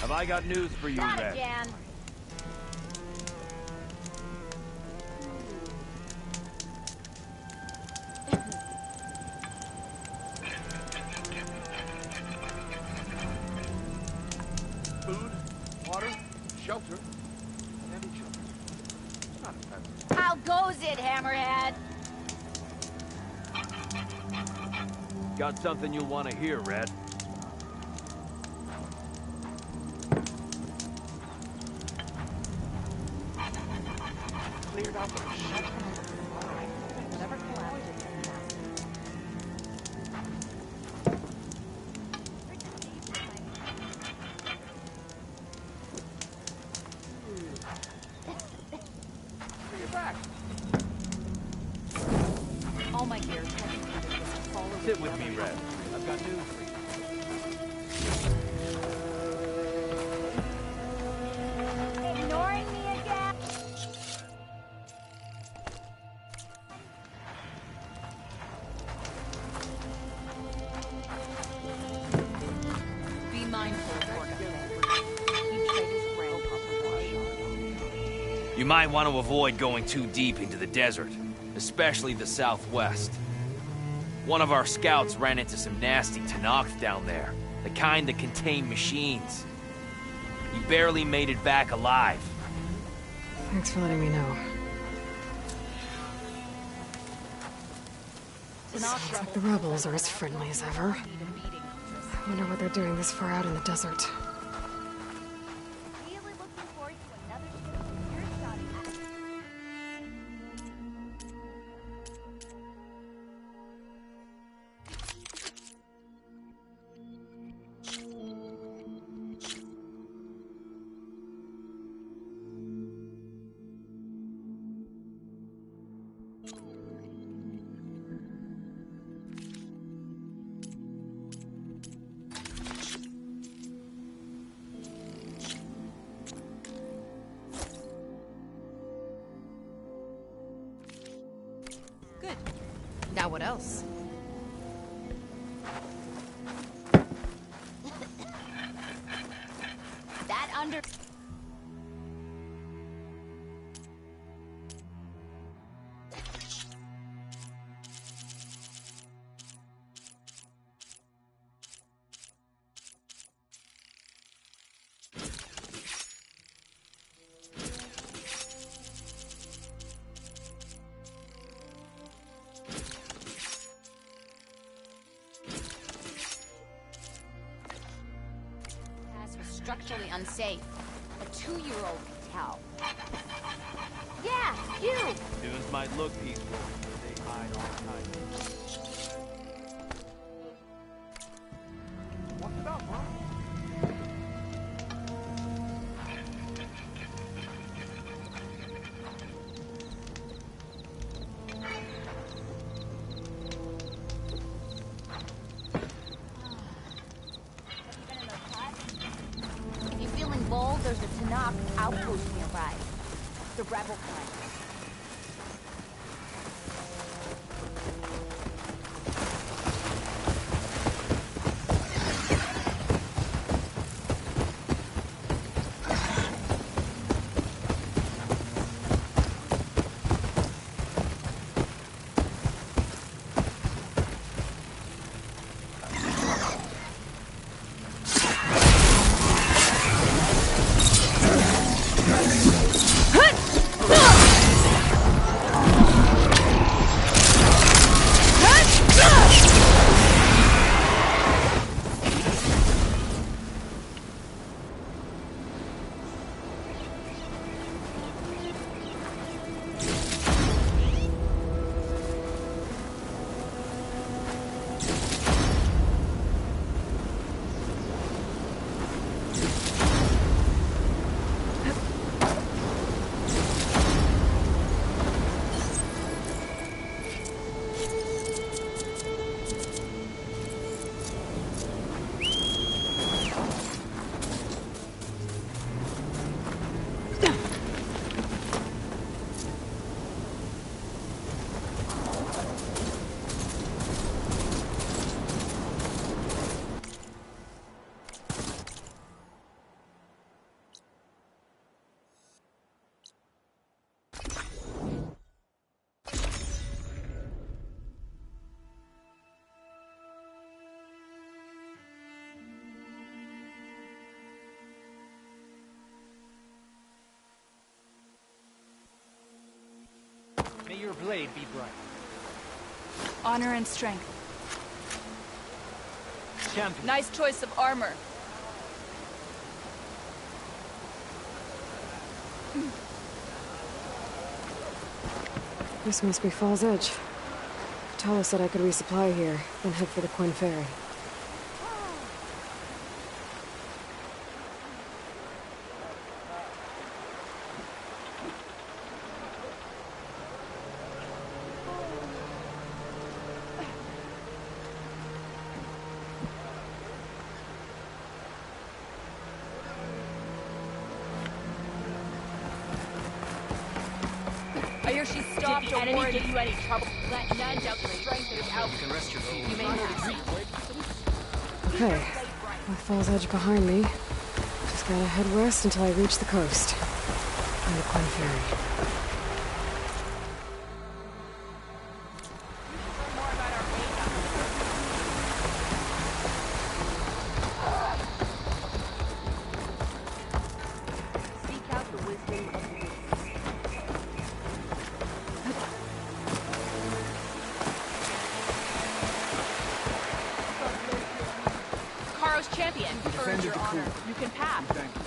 Have I got news for you, Not Red? again. Food, water, shelter, and each other. It's not offensive. How goes it, Hammerhead? Got something you'll want to hear, Red. Cleared out the shelter. Whatever collapsed in the master. You're back. All my gear. Sit with me, Red. I've got news for you. Ignoring me again? Be mindful, Orca. Keep Trader's brain proper. You might want to avoid going too deep into the desert, especially the southwest. One of our scouts ran into some nasty Tenakth down there, the kind that contain machines. He barely made it back alive. Thanks for letting me know. Sounds like the rebels are as friendly as ever. I wonder what they're doing this far out in the desert. Really looking forward to another ship with your shot at Good. Now what else? that under. Was structurally unsafe. A 2-year-old could tell. Yeah, you! Dunes might look peaceful, but they hide all kinds. What's it up, huh? If you're feeling bold, there's a Tenakth outpost nearby. The rebel kind. blade be bright. Honor and strength. Champion. Nice choice of armor. This must be Falls Edge. Tala said I could resupply here, then head for the Quinn Ferry. I hear she stopped the enemy give you any trouble. Let none doubt your strength is out. You can rest your feet. You may pass. Okay, with Falls Edge behind me, just gotta head west until I reach the coast. And the Quinn Ferry. Seek out the wisdom of the woods. Karo's champion. Earned your honor. You can pass. Thank you.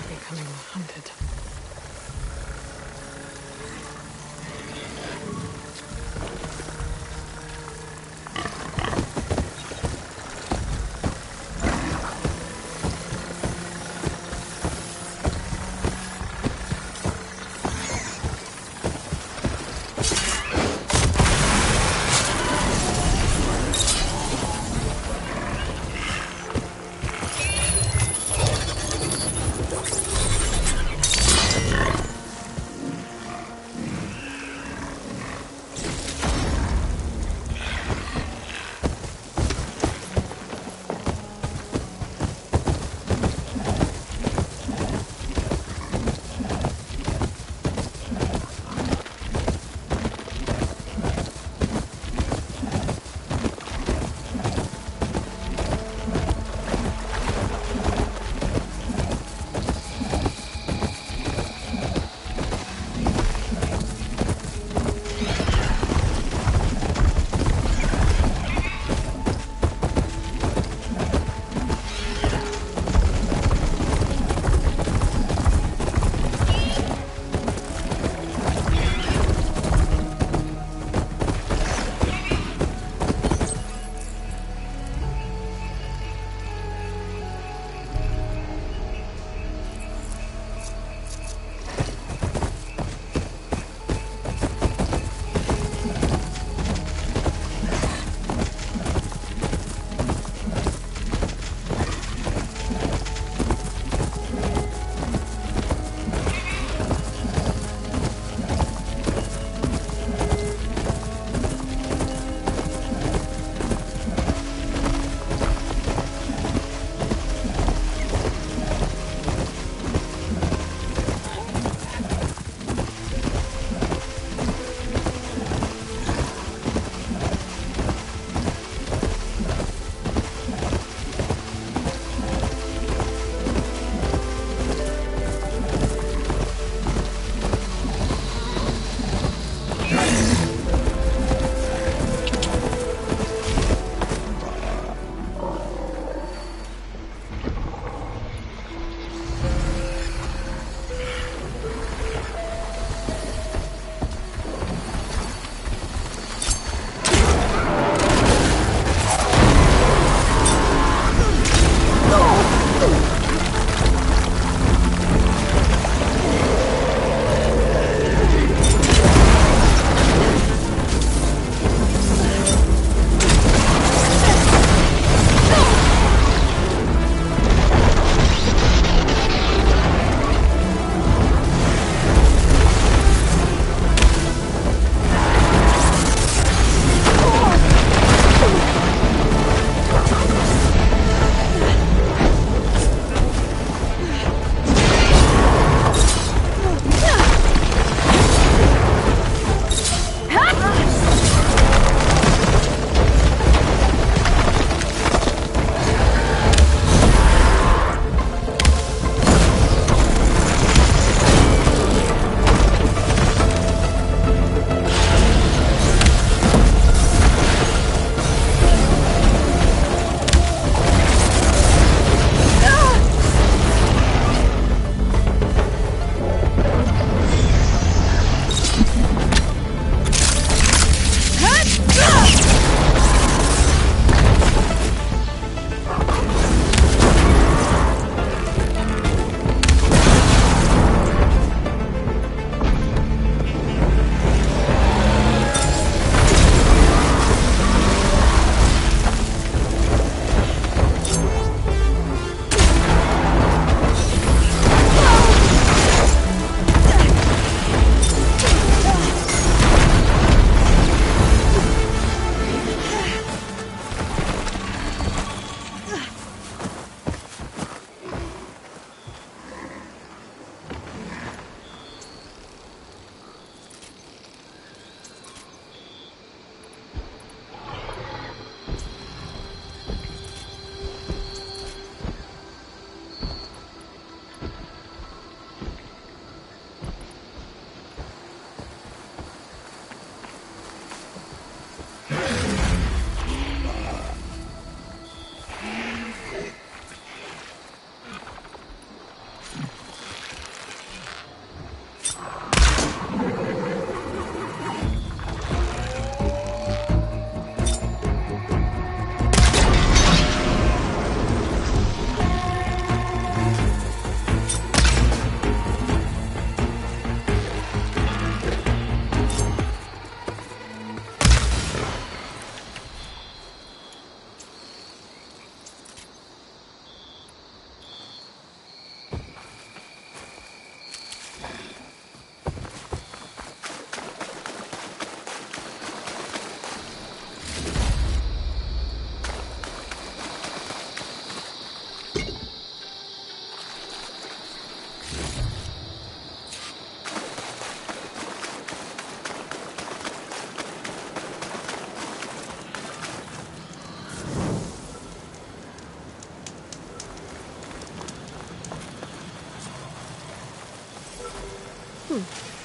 Becoming hunted.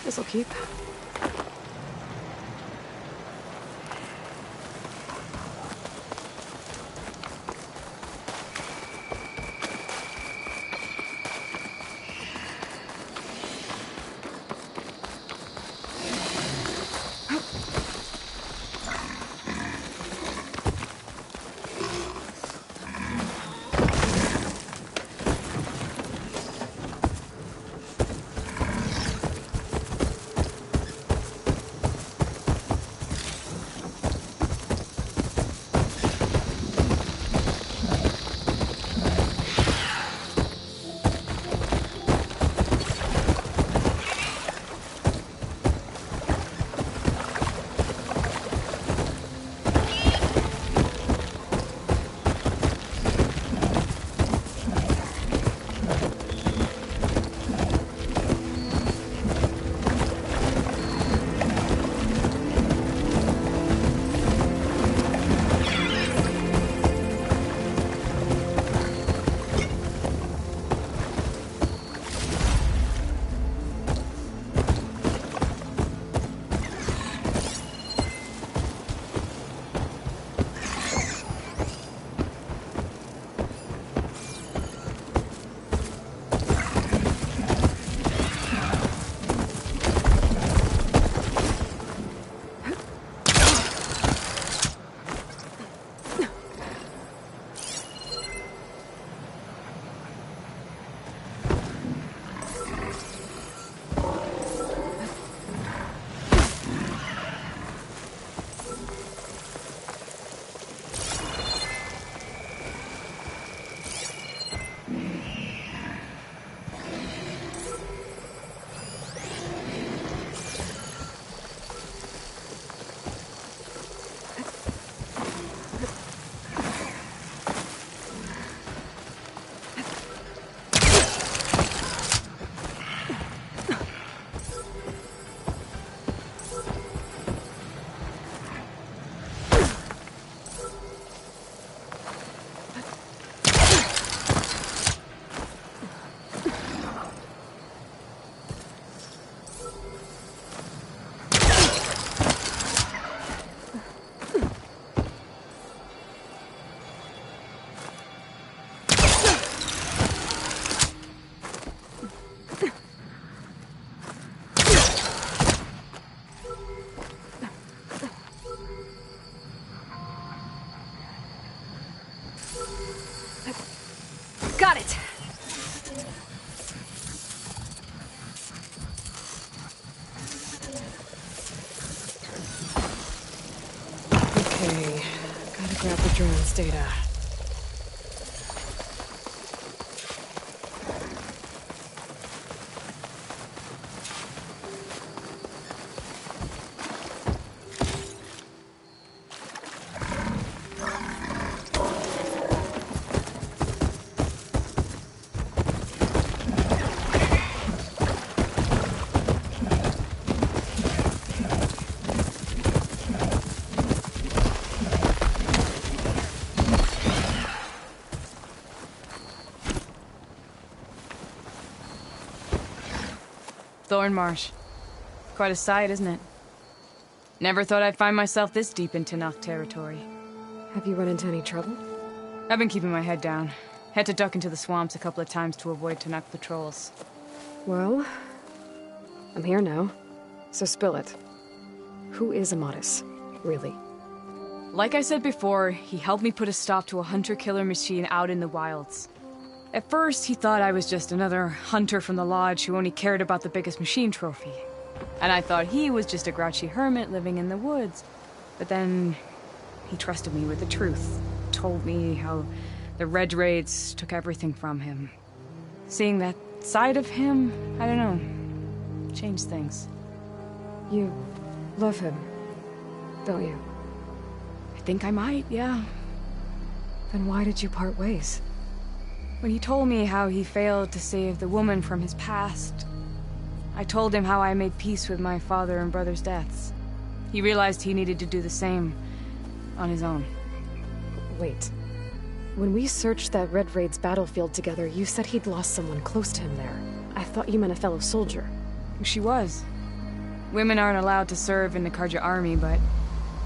This'll keep. Got it! Okay, gotta grab the drone's data. Thornmarsh. Quite a sight, isn't it? Never thought I'd find myself this deep in Tenakth territory. Have you run into any trouble? I've been keeping my head down. Had to duck into the swamps a couple of times to avoid Tenakth patrols. Well, I'm here now, so spill it. Who is Amadis, really? Like I said before, he helped me put a stop to a hunter-killer machine out in the wilds. At first, he thought I was just another hunter from the Lodge who only cared about the biggest machine trophy. And I thought he was just a grouchy hermit living in the woods. But then, he trusted me with the truth. Told me how the Red Raids took everything from him. Seeing that side of him, I don't know, changed things. You love him, don't you? I think I might, yeah. Then why did you part ways? When he told me how he failed to save the woman from his past, I told him how I made peace with my father and brother's deaths. He realized he needed to do the same on his own. Wait. When we searched that Red Raid's battlefield together, you said he'd lost someone close to him there. I thought you meant a fellow soldier. who she was. Women aren't allowed to serve in the Carja army, but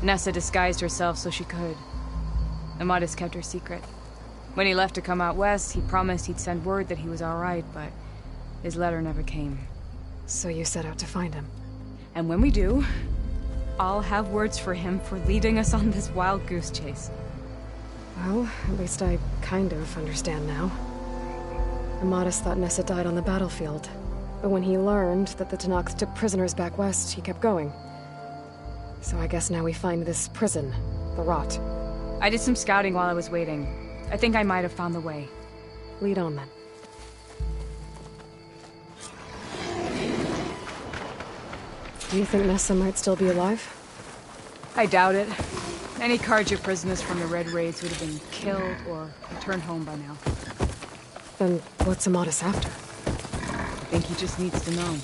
Nessa disguised herself so she could. Amadis kept her secret. When he left to come out west, he promised he'd send word that he was alright, but his letter never came. So you set out to find him? And when we do, I'll have words for him for leading us on this wild goose chase. Well, at least I kind of understand now. Amadis thought Nessa died on the battlefield, but when he learned that the Tenaks took prisoners back west, he kept going. So I guess now we find this prison, the Rot. I did some scouting while I was waiting. I think I might have found the way. Lead on then. Do you think Nessa might still be alive? I doubt it. Any Carja prisoners from the Red Raids would have been killed or returned home by now. Then what's Amadis after? I think he just needs to know.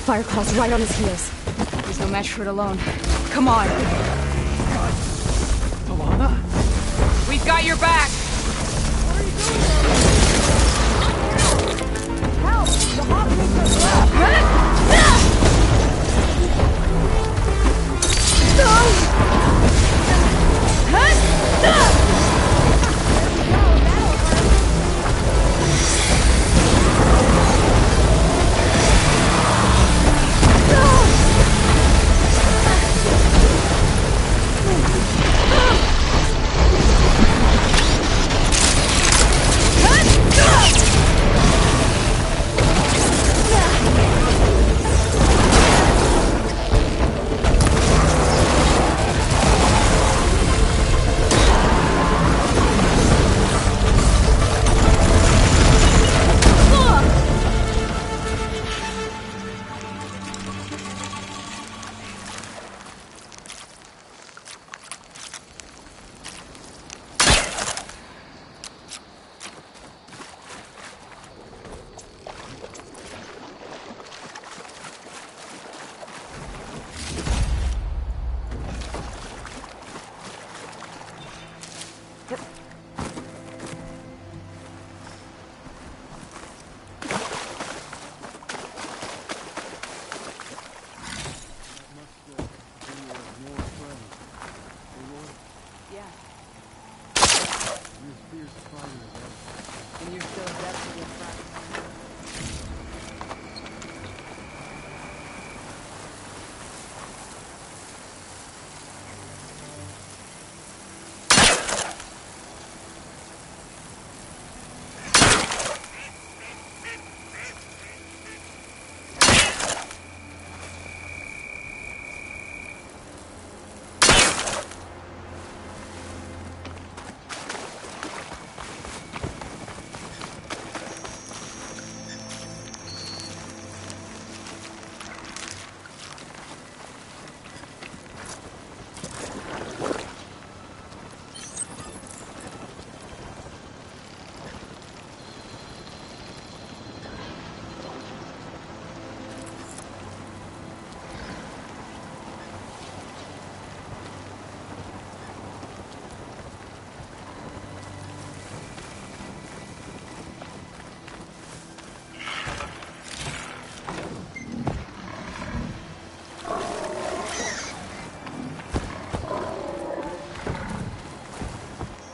Fireclaw's right on his heels. He's no match for it alone. Come on. Talana? We've got your back. Help! The hawk makes us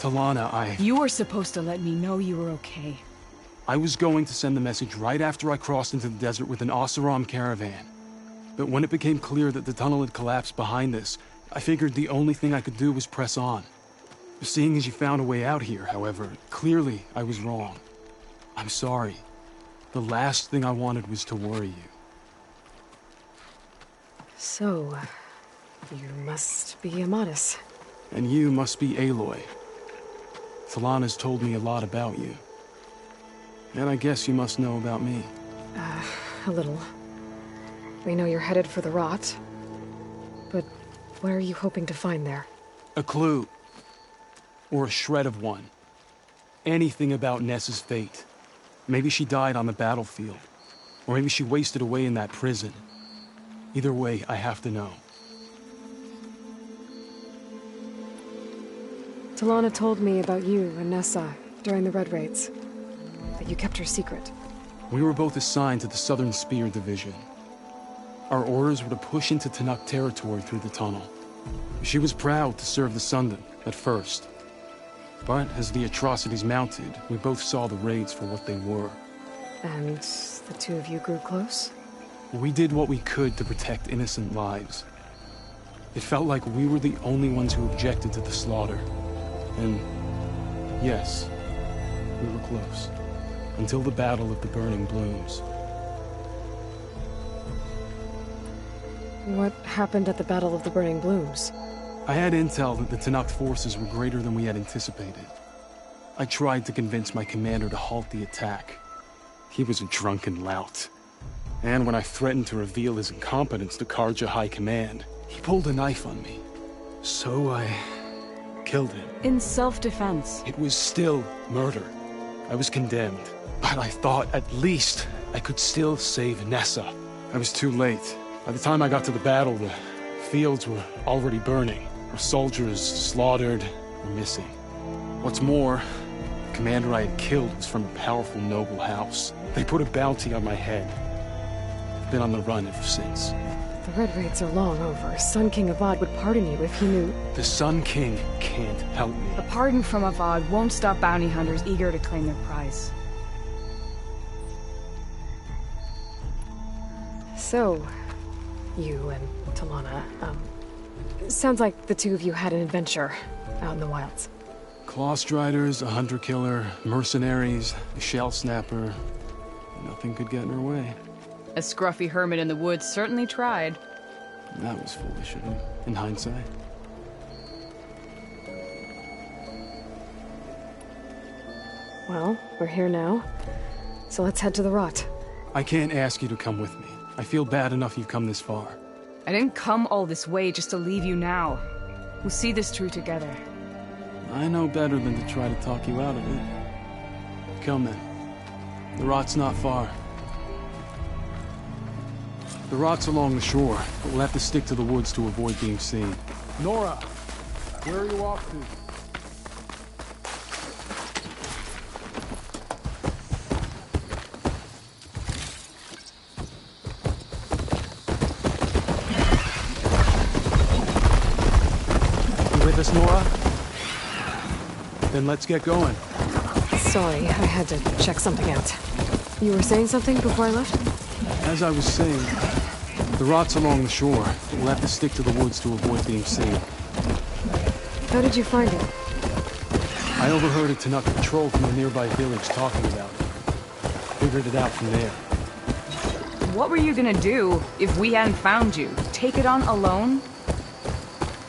Talana, You were supposed to let me know you were okay. I was going to send the message right after I crossed into the desert with an Oseram caravan. But when it became clear that the tunnel had collapsed behind us, I figured the only thing I could do was press on. Seeing as you found a way out here, however, clearly I was wrong. I'm sorry. The last thing I wanted was to worry you. So, You must be Amadis. And you must be Aloy. Talana's told me a lot about you. And I guess you must know about me. A little. We know you're headed for the Rot. But what are you hoping to find there? A clue. Or a shred of one. Anything about Nessa's fate. Maybe she died on the battlefield. Or maybe she wasted away in that prison. Either way, I have to know. Talana told me about you and Nessa during the Red Raids. That you kept her secret. We were both assigned to the Southern Spear Division. Our orders were to push into Tenakth territory through the tunnel. She was proud to serve the Sundom at first. But as the atrocities mounted, we both saw the raids for what they were. And the two of you grew close? We did what we could to protect innocent lives. It felt like we were the only ones who objected to the slaughter. And yes, we were close. Until the Battle of the Burning Blooms. What happened at the Battle of the Burning Blooms? I had intel that the Tenakth forces were greater than we had anticipated. I tried to convince my commander to halt the attack. He was a drunken lout. And when I threatened to reveal his incompetence to Carja High Command, he pulled a knife on me. So I killed him. In self-defense. It was still murder. I was condemned. But I thought at least I could still save Nessa. I was too late. By the time I got to the battle, the fields were already burning. Our soldiers slaughtered or missing. What's more, the commander I had killed was from a powerful noble house. They put a bounty on my head. I've been on the run ever since. The Red Raids are long over. Sun King Avad would pardon you if he knew. The Sun King can't help me. A pardon from Avad won't stop bounty hunters eager to claim their prize. So, you and Talana, sounds like the two of you had an adventure out in the wilds. Clawstriders, a hunter-killer, mercenaries, a shell snapper. Nothing could get in her way. A scruffy hermit in the woods certainly tried. That was foolish of him, in hindsight. Well, we're here now, so let's head to the Rot. I can't ask you to come with me. I feel bad enough you've come this far. I didn't come all this way just to leave you now. We'll see this through together. I know better than to try to talk you out of it. Come then. The Rot's not far. The Rot's along the shore, but we'll have to stick to the woods to avoid being seen. Nora! Where are you off to? You with us, Nora? Then let's get going. Sorry, I had to check something out. You were saying something before I left? As I was saying, the Rot's along the shore, but we'll have to stick to the woods to avoid being seen. How did you find it? I overheard a Tenakth patrol from a nearby village talking about it. Figured it out from there. What were you gonna do if we hadn't found you? Take it on alone?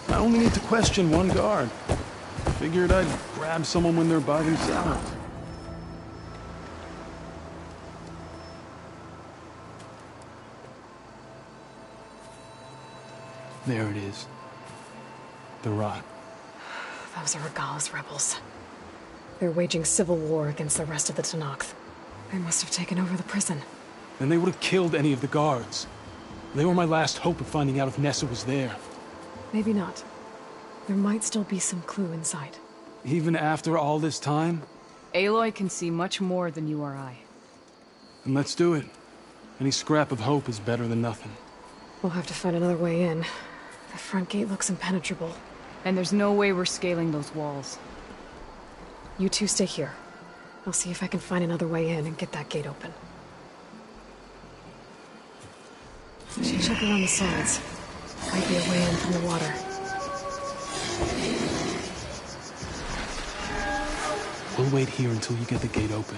I only need to question one guard. Figured I'd grab someone when they're by themselves. There it is. The Rot. Those are Regal's rebels. They're waging civil war against the rest of the Tenakth. They must have taken over the prison. And they would have killed any of the guards. They were my last hope of finding out if Nessa was there. Maybe not. There might still be some clue inside. Even after all this time? Aloy can see much more than you or I. Then let's do it. Any scrap of hope is better than nothing. We'll have to find another way in. The front gate looks impenetrable. And there's no way we're scaling those walls. You two stay here. I'll see if I can find another way in and get that gate open. I should check around the sides. Might be a way in from the water. We'll wait here until you get the gate open.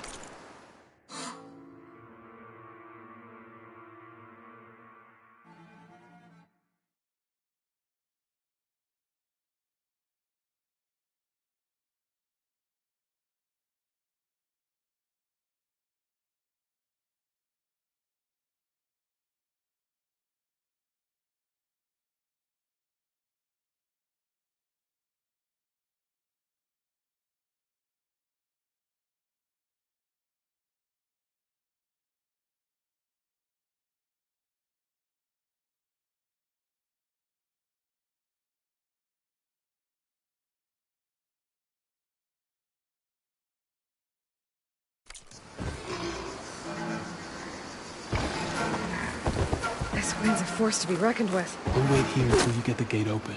Queen's a force to be reckoned with. We'll wait here until you get the gate open.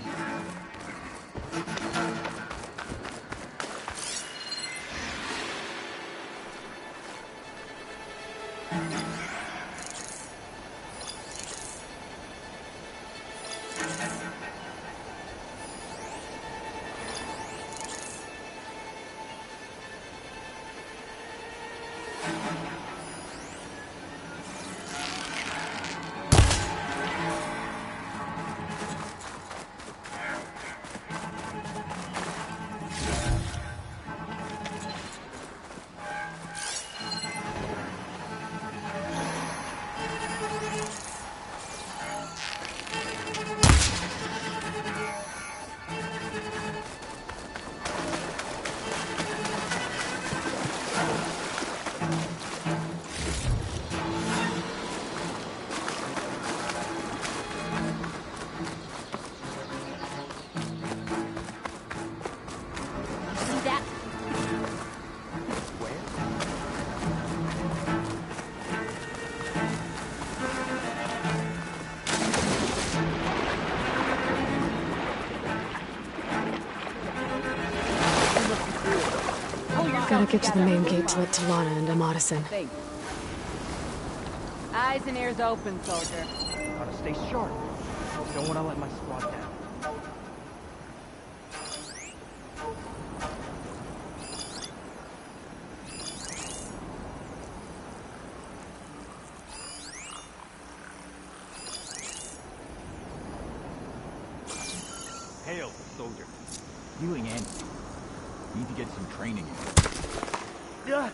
See that? Gotta get to the main gate to let Talana and Amadis in. Eyes and ears open, soldier. Gotta stay sharp. Don't wanna let my squad down. Hail, soldier. Healing Andy. Need to get some training in. Yeah.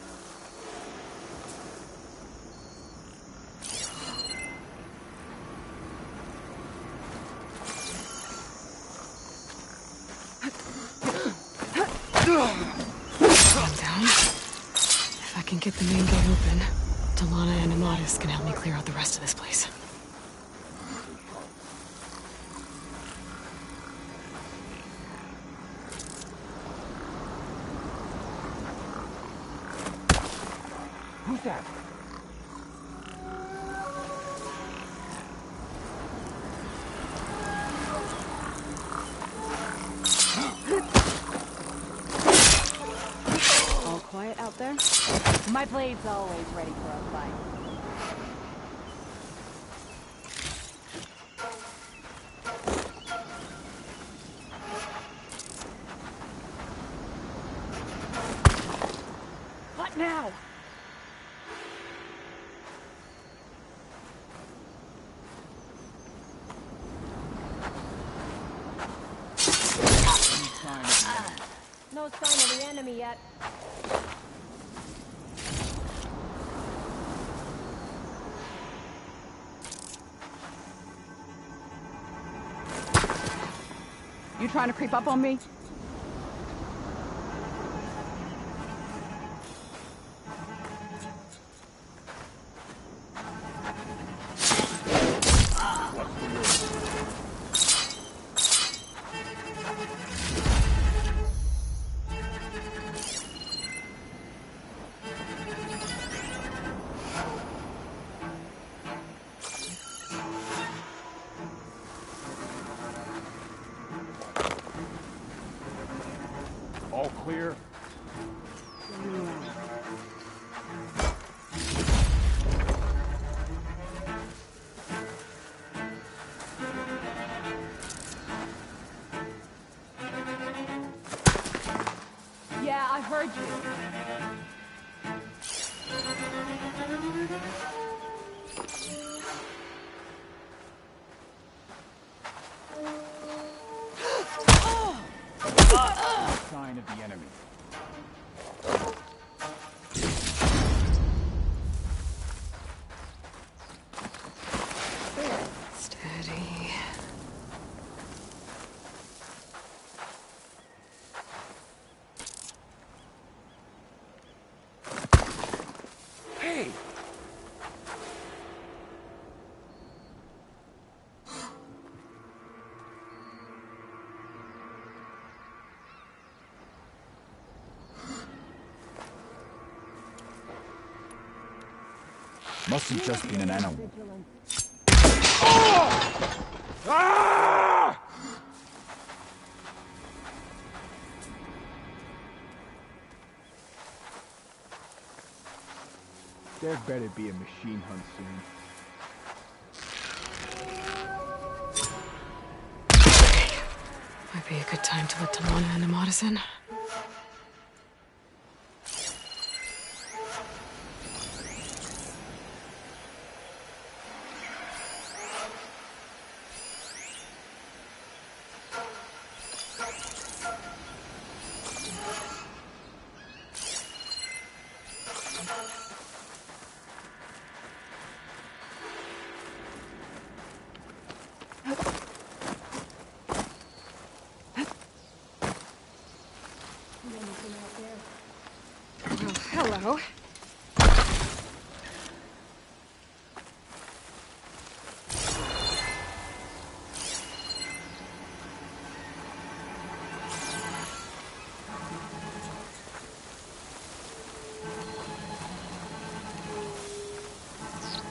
Calm down. If I can get the main gate open, Talana and Amadis can help me clear out the rest of this place. Who's that? All quiet out there? My blade's always ready for a fight. What now? No sign of the enemy yet. You trying to creep up on me? All clear? Yeah, I heard you. Sign of the enemy. Steady. Hey! Must have just been an animal. Ah! There better be a machine hunt soon. Might be a good time to let Talana and Amadas in. Hello.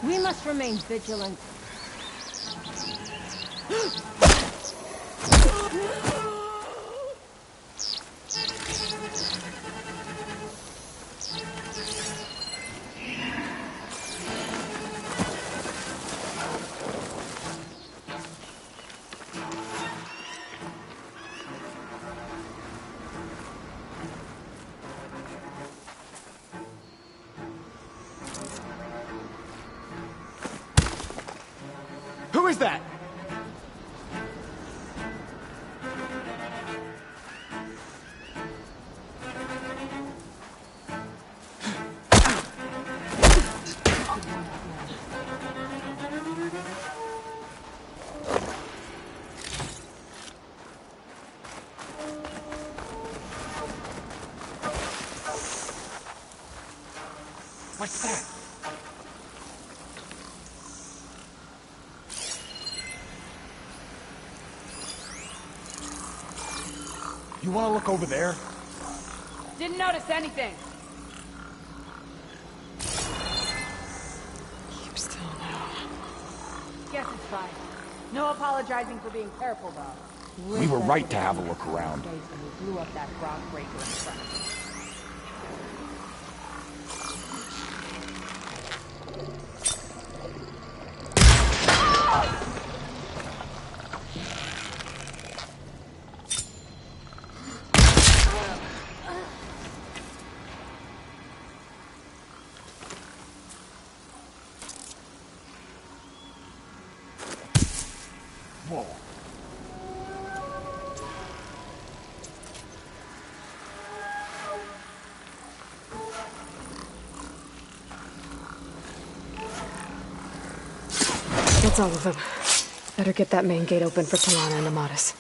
We must remain vigilant. Who is that? What's that? You want to look over there? Didn't notice anything. Keep still now. Guess it's fine. No apologizing for being careful, though. We were right to have a look around. When we blew up that rock breaker in front of us. Whoa. That's all of them. Better get that main gate open for Talana and Amadas.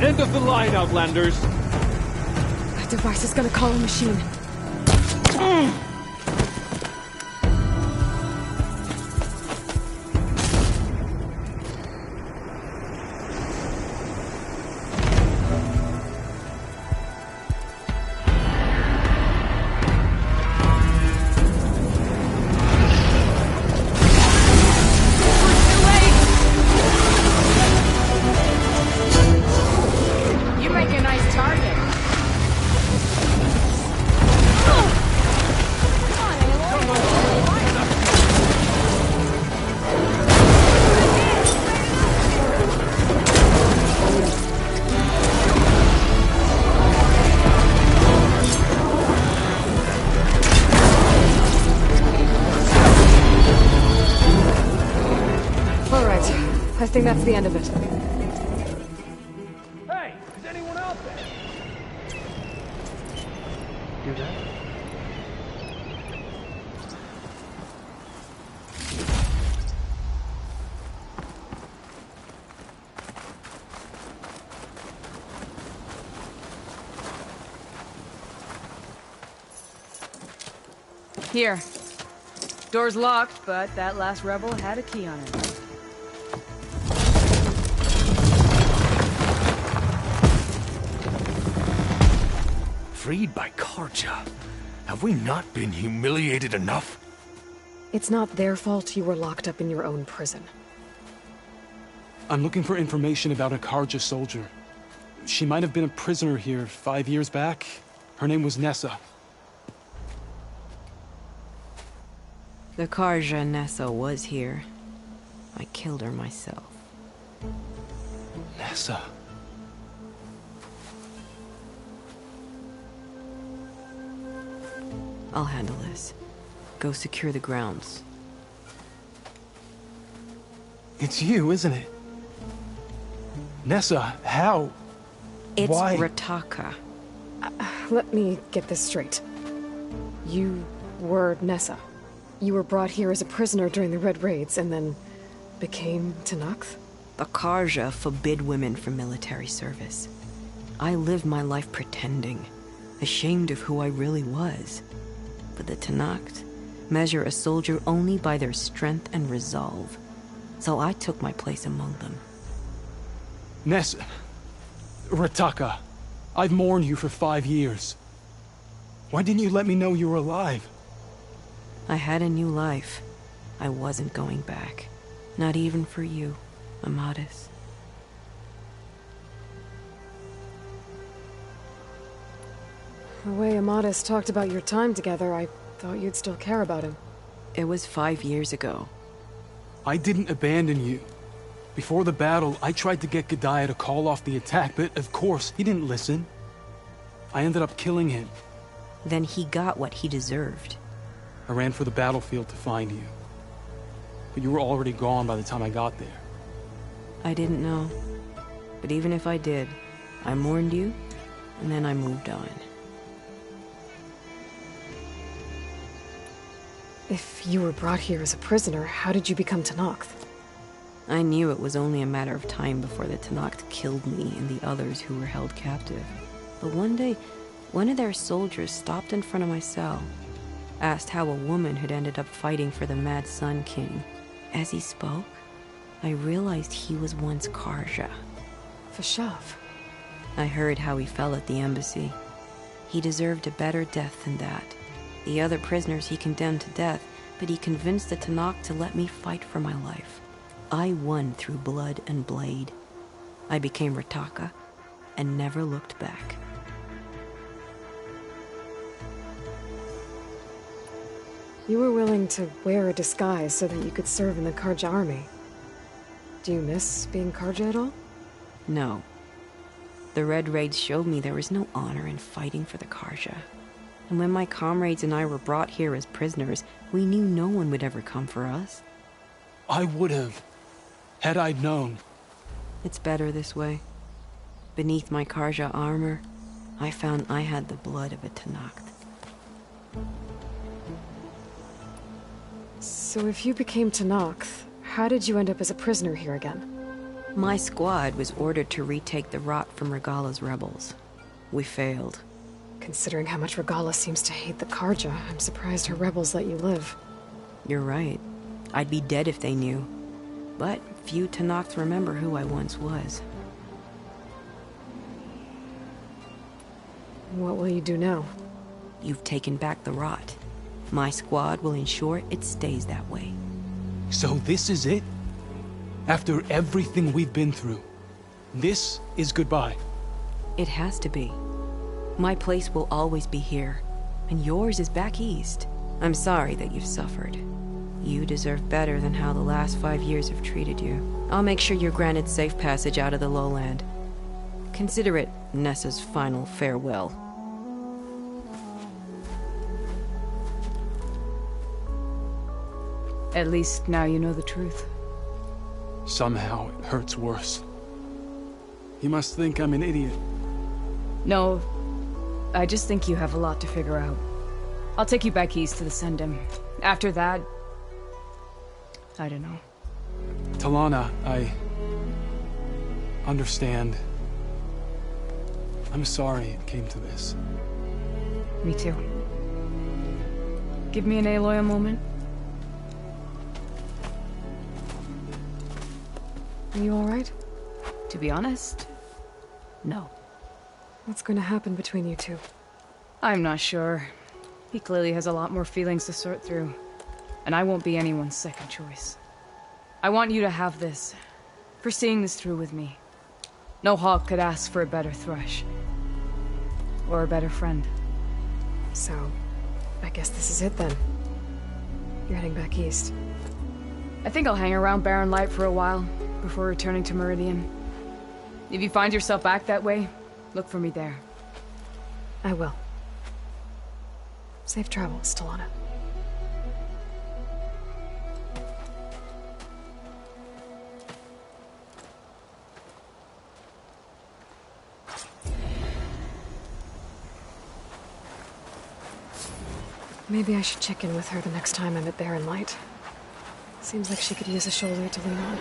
End of the line, Outlanders! That device is gonna call a machine. think that's the end of it. Hey, is anyone out there? Do that? Here. Door's locked, but that last rebel had a key on it. Freed by Karja. Have we not been humiliated enough? It's not their fault you were locked up in your own prison. I'm looking for information about a Karja soldier. She might have been a prisoner here 5 years back. Her name was Nessa. The Karja Nessa was here. I killed her myself. Nessa. I'll handle this. Go secure the grounds. It's you, isn't it? Nessa, how? It's Why? Rataka. Let me get this straight. You were Nessa. You were brought here as a prisoner during the Red Raids and then became Tenakth? The Karja forbid women from military service. I lived my life pretending, ashamed of who I really was. But the Tenakth measure a soldier only by their strength and resolve. So I took my place among them. Nessa. Rataka. I've mourned you for 5 years. Why didn't you let me know you were alive? I had a new life. I wasn't going back. Not even for you, Amadis. The way Amadis talked about your time together, I thought you'd still care about him. It was 5 years ago. I didn't abandon you. Before the battle, I tried to get G'daiah to call off the attack, but of course, he didn't listen. I ended up killing him. Then he got what he deserved. I ran for the battlefield to find you. But you were already gone by the time I got there. I didn't know. But even if I did, I mourned you, and then I moved on. If you were brought here as a prisoner, how did you become Tenakth? I knew it was only a matter of time before the Tenakth killed me and the others who were held captive. But one day, one of their soldiers stopped in front of my cell, asked how a woman had ended up fighting for the Mad Sun King. As he spoke, I realized he was once Karja. Vashav. I heard how he fell at the embassy. He deserved a better death than that. The other prisoners he condemned to death, but he convinced the Tenakth to let me fight for my life. I won through blood and blade. I became Rataka and never looked back. You were willing to wear a disguise so that you could serve in the Karja army. Do you miss being Karja at all? No. The Red Raids showed me there was no honor in fighting for the Karja. And when my comrades and I were brought here as prisoners, we knew no one would ever come for us. I would have, had I known. It's better this way. Beneath my Karja armor, I found I had the blood of a Tenakth. So if you became Tenakth, how did you end up as a prisoner here again? My squad was ordered to retake the Rot from Regala's rebels. We failed. Considering how much Regala seems to hate the Karja, I'm surprised her rebels let you live. You're right. I'd be dead if they knew. But few Tenakth remember who I once was. What will you do now? You've taken back the Rot. My squad will ensure it stays that way. So this is it? After everything we've been through, this is goodbye? It has to be. My place will always be here, and yours is back east. I'm sorry that you've suffered. You deserve better than how the last 5 years have treated you. I'll make sure you're granted safe passage out of the lowland. Consider it Nessa's final farewell. At least now you know the truth. somehow it hurts worse. He must think I'm an idiot. No, I just think you have a lot to figure out. I'll take you back east to the Sendem. After that, I don't know. Talana, I understand. I'm sorry it came to this. Me too. Give me and Aloy a moment. Are you alright? To be honest, no. What's going to happen between you two? I'm not sure. He clearly has a lot more feelings to sort through. And I won't be anyone's second choice. I want you to have this. For seeing this through with me. No hawk could ask for a better thrush. Or a better friend. So, I guess this is it then. You're heading back east. I think I'll hang around Barren Light for a while, before returning to Meridian. If you find yourself back that way, look for me there. I will. Safe travels, Talana. Maybe I should check in with her the next time I'm at Barren Light. Seems like she could use a shoulder to lean on.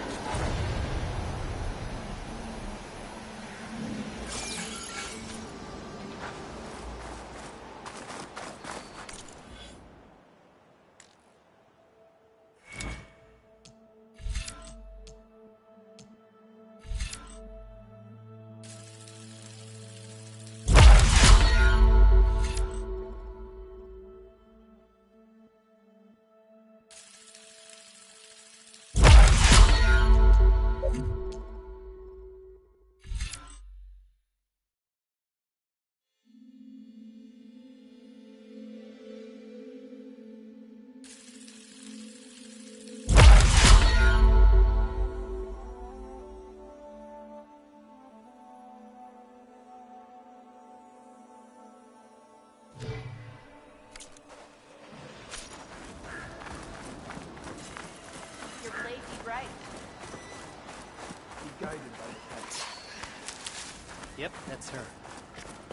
Yep, that's her.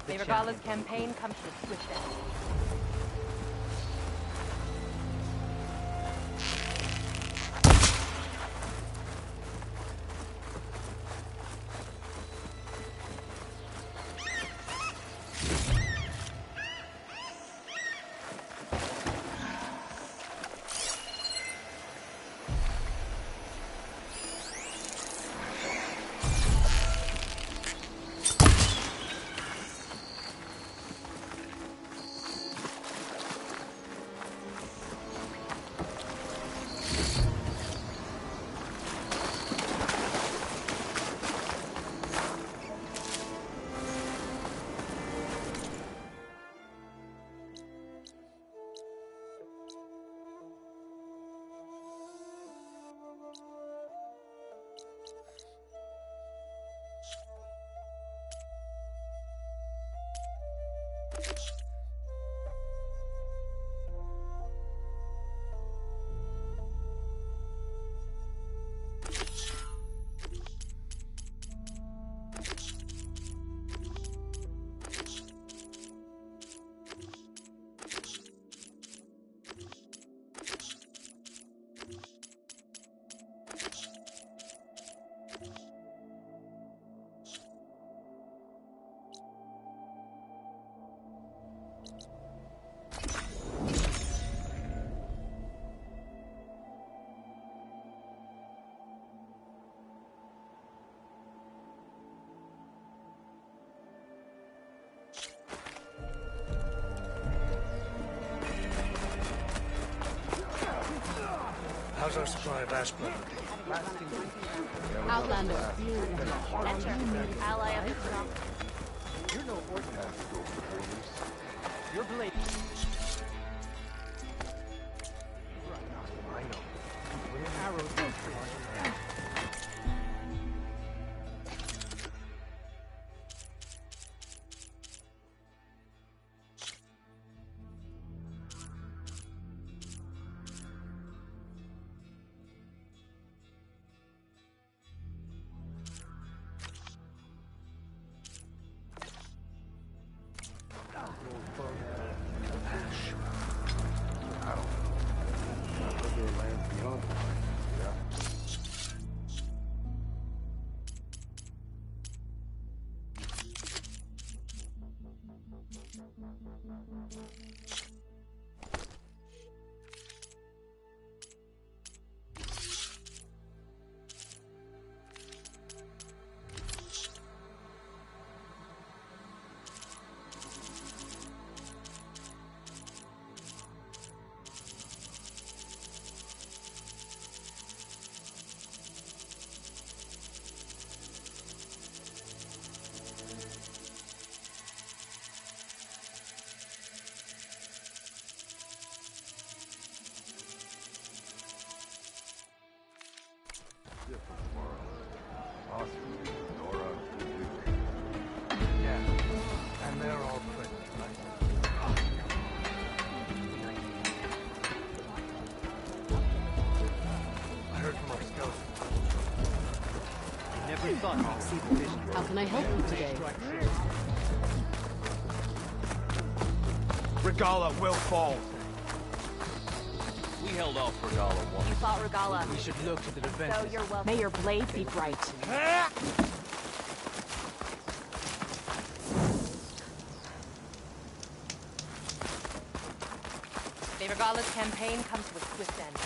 The Regala's campaign comes to a swift end. How's our supply of ash blood? Outlander. Enter. Ally of the Tenakth. You're no ordinary. You're Blade. I know. With an arrow through How can I help you today? Regala will fall. We held off Regala once. You fought Regala. We should look to the defense. So you're welcome. May your blade be bright. The Regala's campaign comes to a swift end.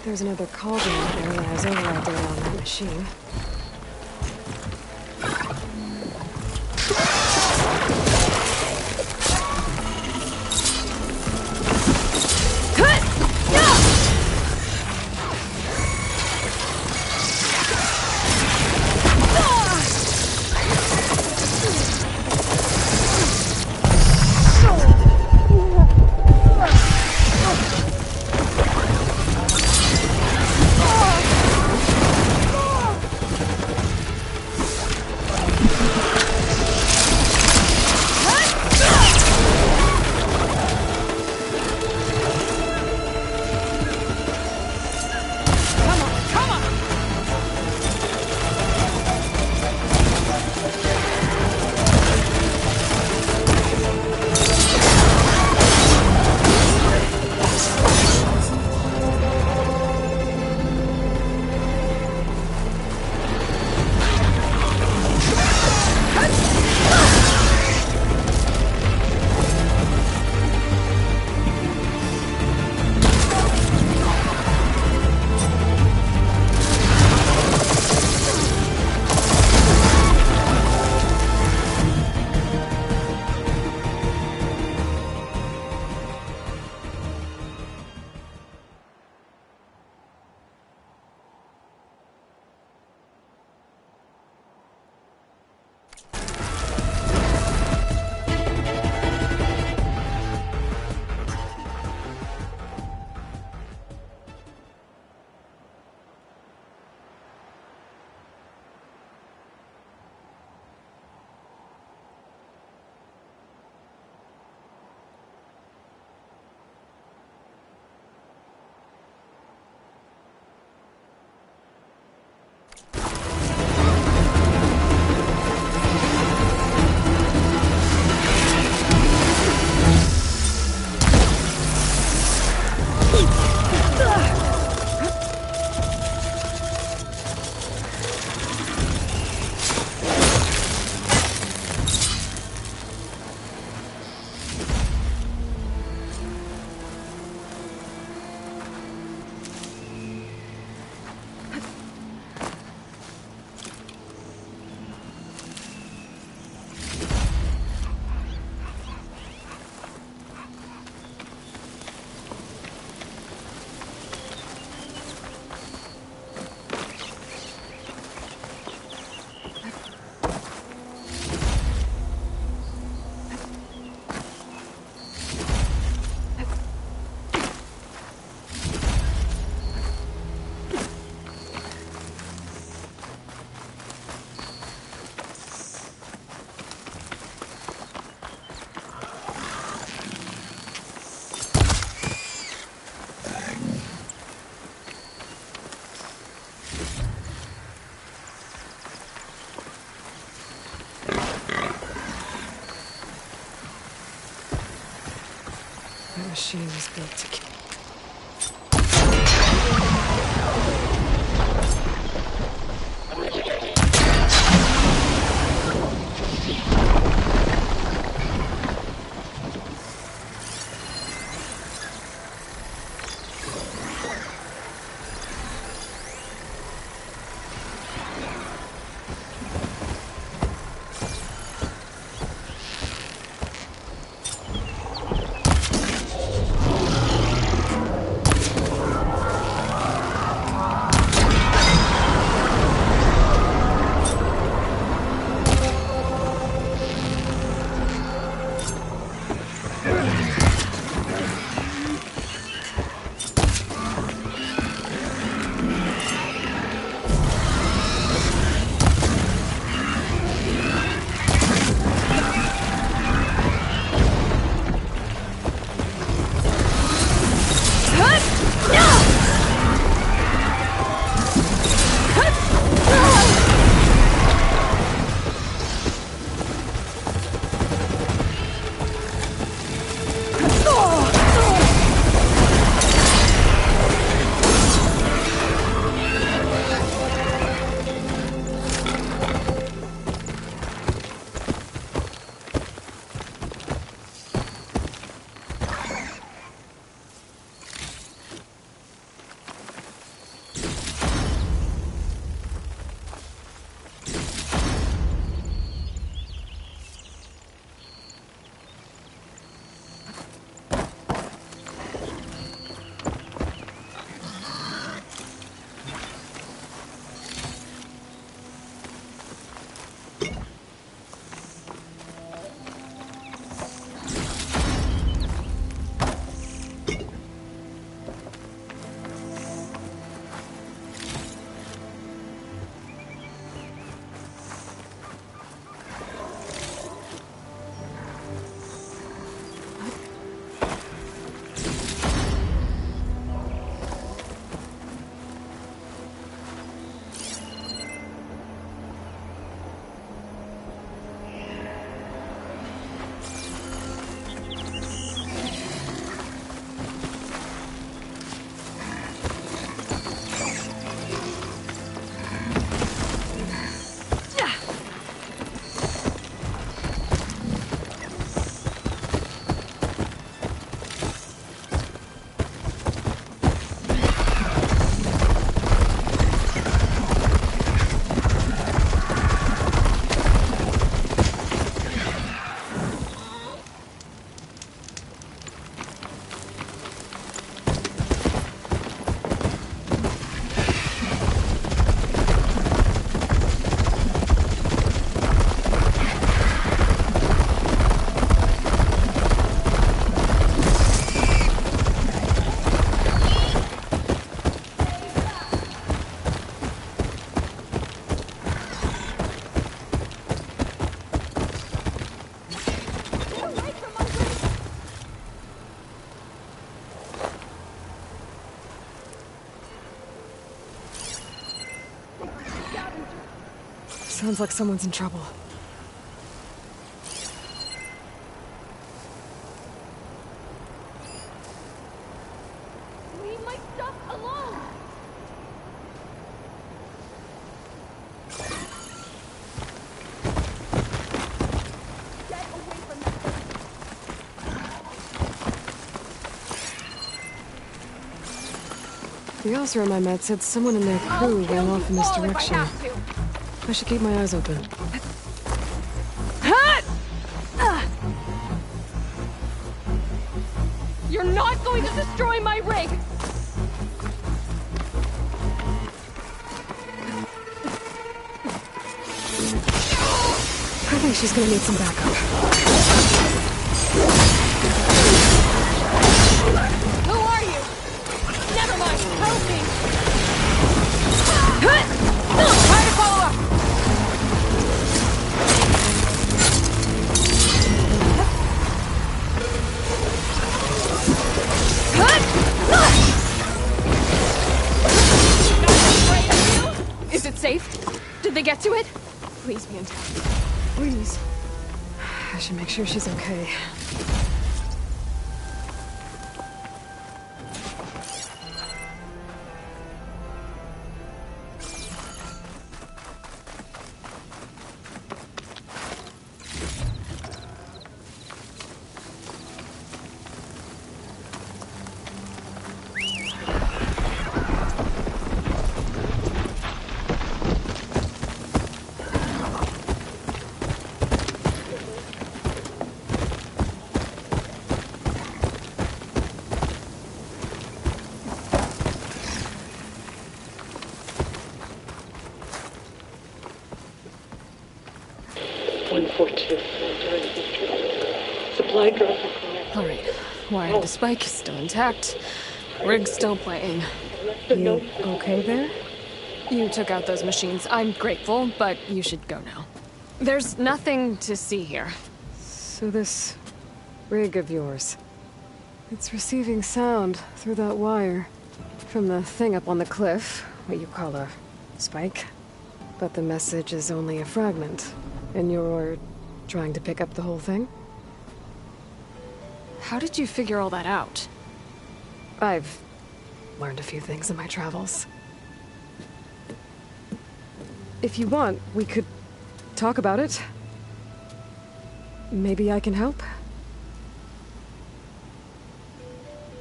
There's another cauldron out there when I was over out there on that machine. machine was built to kill. Sounds like someone's in trouble. Leave my stuff alone! Get away from me! The Oseram I met said someone in their crew ran off in this direction. I should keep my eyes open. You're not going to destroy my rig! I think she's gonna need some backup. Who are you? Never mind, help me! Try to follow up! Is it safe? Did they get to it? Please be in town. Please. I should make sure she's okay. 142. Supply drop. Alright. Wire the spike is still intact. Rig's still playing. You okay there? You took out those machines. I'm grateful, but you should go now. There's nothing to see here. So this rig of yours, it's receiving sound through that wire from the thing up on the cliff, what you call a spike. But the message is only a fragment, and you're trying to pick up the whole thing? How did you figure all that out? I've learned a few things in my travels. If you want, we could talk about it. Maybe I can help?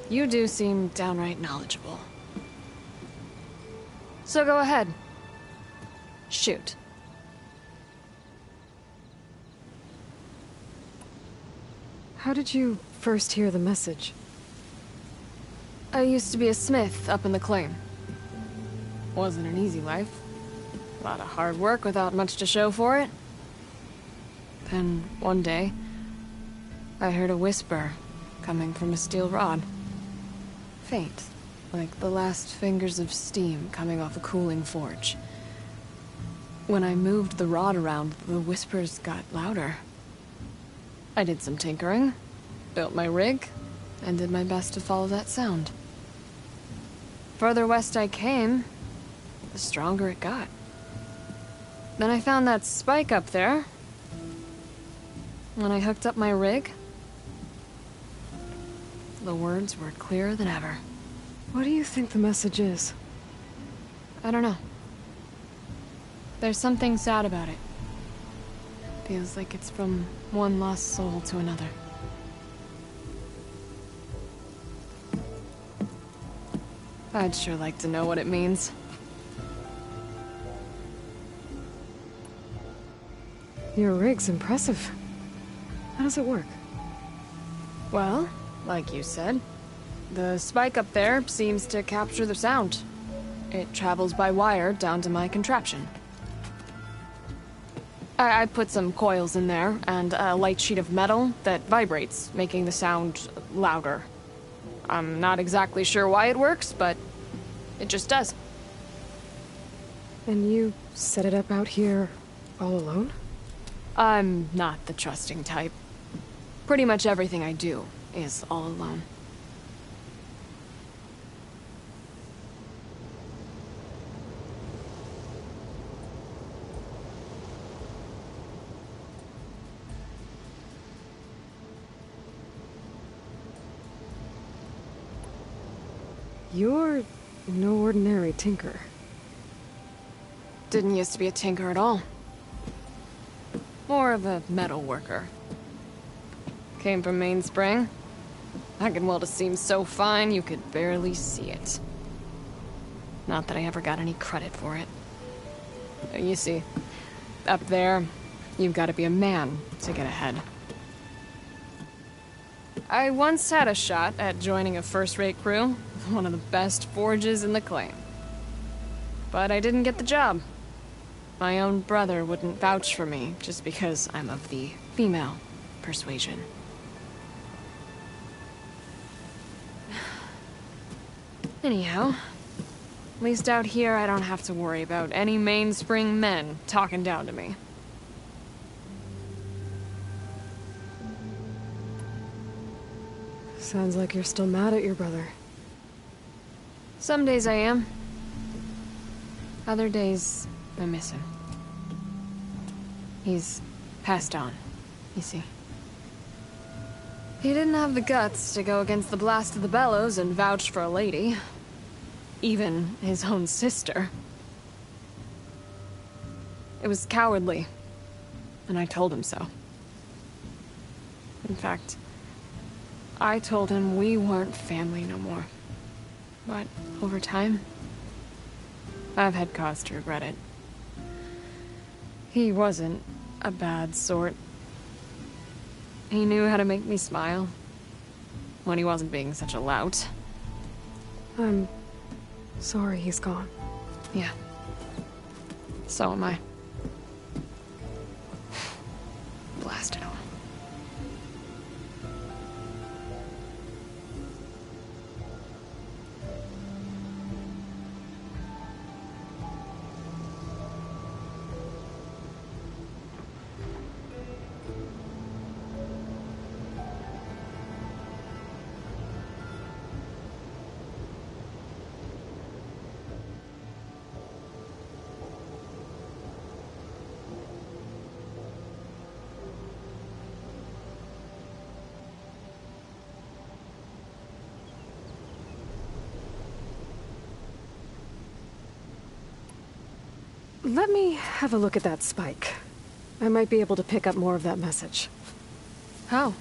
You do seem downright knowledgeable. So go ahead. Shoot. How did you first hear the message? I used to be a smith up in the claim. Wasn't an easy life. A lot of hard work without much to show for it. Then, one day, I heard a whisper coming from a steel rod. Faint, like the last fingers of steam coming off a cooling forge. When I moved the rod around, the whispers got louder. I did some tinkering, built my rig, and did my best to follow that sound. Further west I came, the stronger it got. Then I found that spike up there. When I hooked up my rig, the words were clearer than ever. What do you think the message is? I don't know. There's something sad about it. Feels like it's from one lost soul to another. I'd sure like to know what it means. Your rig's impressive. How does it work? Well, like you said, the spike up there seems to capture the sound. It travels by wire down to my contraption. I put some coils in there and a light sheet of metal that vibrates, making the sound louder. I'm not exactly sure why it works, but it just does. And you set it up out here all alone? I'm not the trusting type. Pretty much everything I do is all alone. You're no ordinary tinker. Didn't used to be a tinker at all. More of a metal worker. Came from Mainspring. I can weld a seam so fine you could barely see it. Not that I ever got any credit for it. You see, up there, you've got to be a man to get ahead. I once had a shot at joining a first-rate crew, one of the best forges in the claim. But I didn't get the job. My own brother wouldn't vouch for me just because I'm of the female persuasion. Anyhow, at least out here I don't have to worry about any Mainspring men talking down to me. Sounds like you're still mad at your brother. Some days I am. Other days, I miss him. He's passed on, you see. He didn't have the guts to go against the blast of the bellows and vouch for a lady. Even his own sister. It was cowardly, and I told him so. In fact, I told him we weren't family no more. But over time, I've had cause to regret it. He wasn't a bad sort. He knew how to make me smile when he wasn't being such a lout. I'm sorry he's gone. Yeah. So am I. Let me have a look at that spike. I might be able to pick up more of that message. How?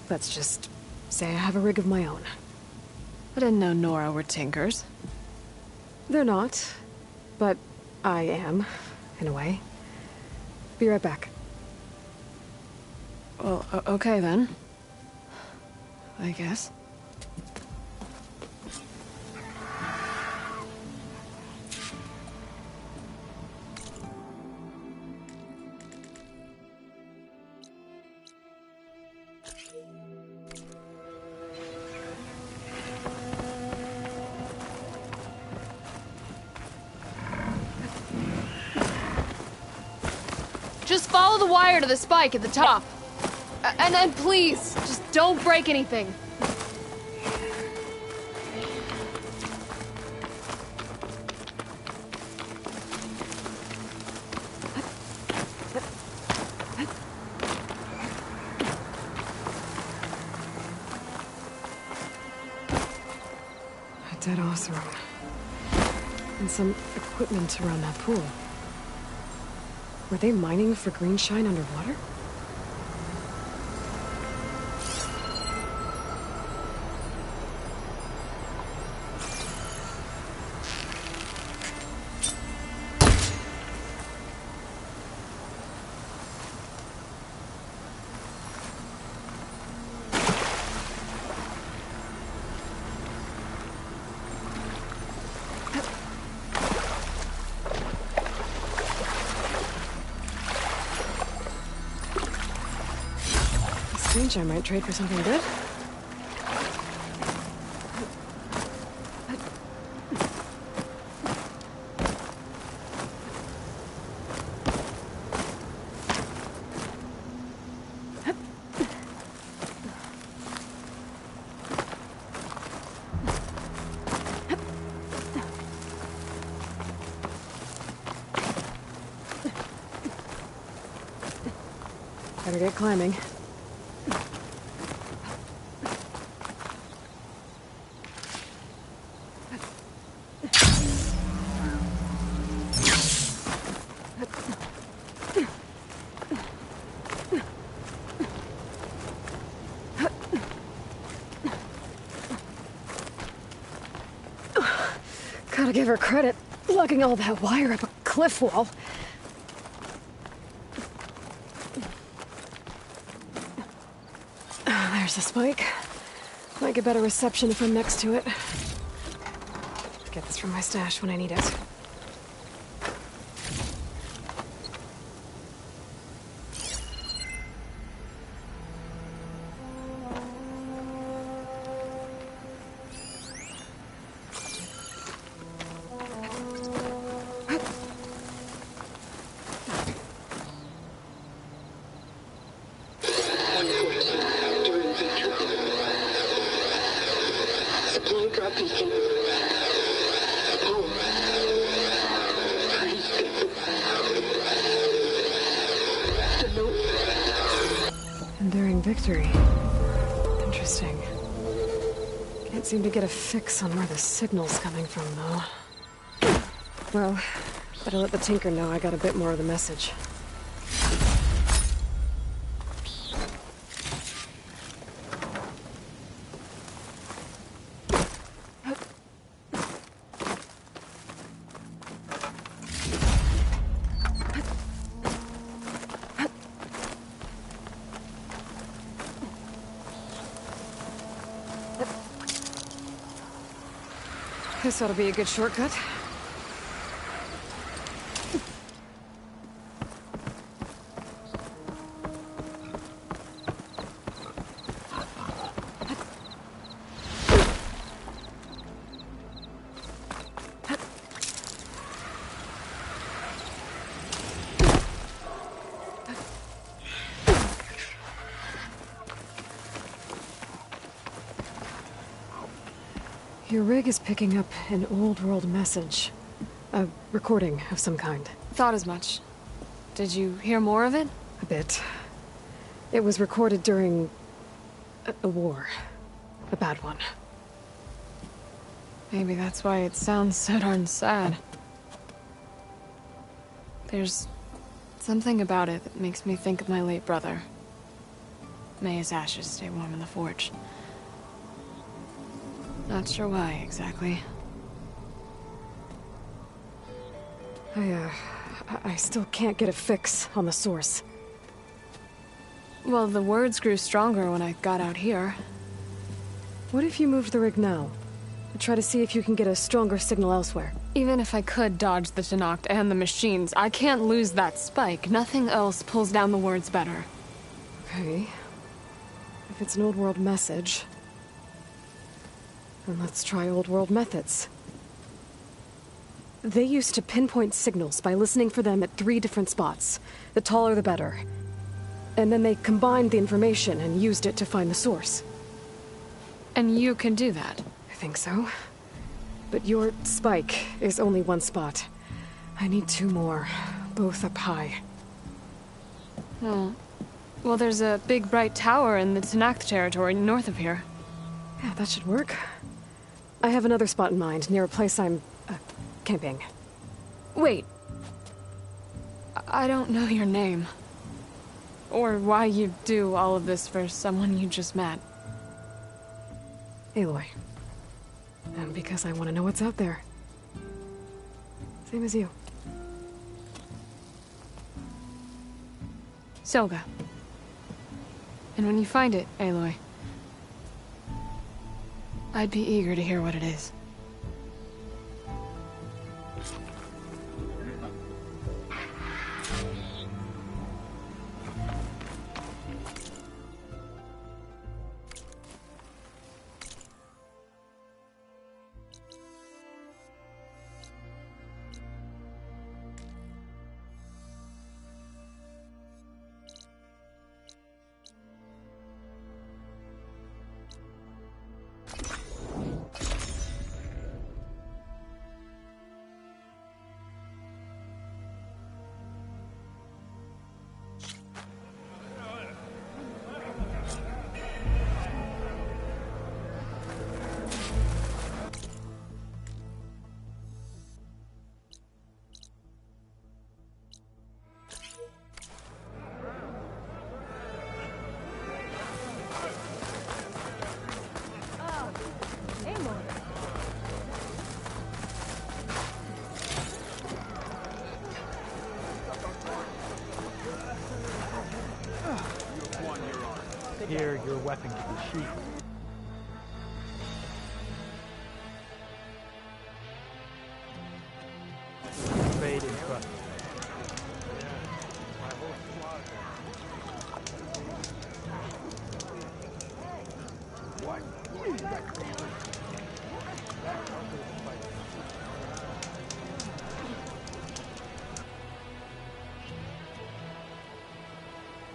Let's just say I have a rig of my own. I didn't know Nora were tinkers. They're not, but I am, in a way. Be right back. Well, okay then. I guess. Just follow the wire to the spike at the top. And then please, just don't break anything. A dead Oseram. And some equipment around that pool. Were they mining for greenshine underwater? Strange, I might trade for something good. Better get climbing. Gotta give her credit, lugging all that wire up a cliff wall. There's the spike. Might get better reception if I'm next to it. Get this from my stash when I need it. Enduring victory. Interesting. Can't seem to get a fix on where the signal's coming from, though. Well, better let the Tinker know I got a bit more of the message. This ought to be a good shortcut. Your rig is picking up an old world message. A recording of some kind. Thought as much. Did you hear more of it? A bit. It was recorded during a war. A bad one. Maybe that's why it sounds so darn sad. There's something about it that makes me think of my late brother. May his ashes stay warm in the forge. Not sure why, exactly. I still can't get a fix on the source. Well, the words grew stronger when I got out here. What if you moved the rig now? Try to see if you can get a stronger signal elsewhere. Even if I could dodge the Tenakth and the machines, I can't lose that spike. Nothing else pulls down the words better. Okay. If it's an old world message, then let's try old world methods. They used to pinpoint signals by listening for them at 3 different spots. The taller the better. And then they combined the information and used it to find the source. And you can do that? I think so. But your spike is only 1 spot. I need 2 more, both up high. Oh. Well, there's a big bright tower in the Tenakth territory north of here. Yeah, that should work. I have another spot in mind, near a place I'm, camping. Wait. I don't know your name. Or why you do all of this for someone you just met. Aloy. And because I want to know what's out there. Same as you. Selga. And when you find it, Aloy, I'd be eager to hear what it is. Here, your weapon can be sheathed.